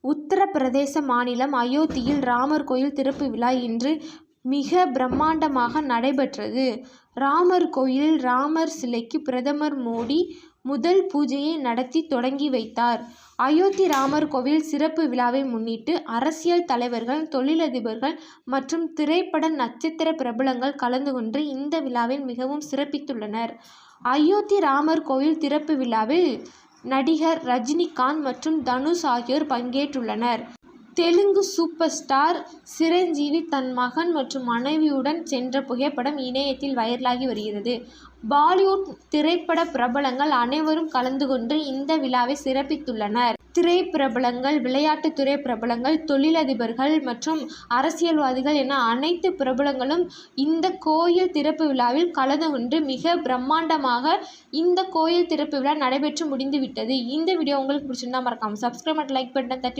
உத்தரப்பிரதேச மாநிலம் அயோத்தியில் ராமர் கோயில் திறப்பு விழா இன்று மிக பிரம்மாண்டமாக நடைபெற்றது. ராமர் கோயிலில் ராமர் சிலைக்கு பிரதமர் மோடி முதல் பூஜையை நடத்தி தொடங்கி வைத்தார். அயோத்தி ராமர் கோவில் சிறப்பு விழாவை முன்னிட்டு அரசியல் தலைவர்கள், தொழிலதிபர்கள் மற்றும் திரைப்பட நட்சத்திர பிரபலங்கள் கலந்து கொண்டு இந்த விழாவை மிகவும் சிறப்பித்துள்ளனர். அயோத்தி ராமர் கோவில் திறப்பு விழாவில் நடிகர் ரஜினிகாந்த் மற்றும் தனுஷ் ஆகியோர் பங்கேற்றுள்ளனர். தெலுங்கு சூப்பர் ஸ்டார் சிரஞ்சீவி தன் மகன் மற்றும் மனைவியுடன் சென்ற புகைப்படம் இணையத்தில் வைரலாகி வருகிறது. பாலிவுட் திரைப்பட பிரபலங்கள் அனைவரும் கலந்து கொண்டு இந்த விழாவை சிறப்பித்துள்ளனர். திரைப்பிரபலங்கள், விளையாட்டுத்துறை பிரபலங்கள், தொழிலதிபர்கள் மற்றும் அரசியல்வாதிகள் என அனைத்து பிரபலங்களும் இந்த கோயில் திறப்பு விழாவில் கலந்து கொண்டு மிக பிரம்மாண்டமாக இந்த கோயில் திறப்பு விழா நடைபெற்று முடிந்துவிட்டது. இந்த வீடியோ உங்களுக்கு பிடிச்சிருந்தா மறக்காம சப்ஸ்கிரைப் மற்றும் லைக் பட்டன் தட்டி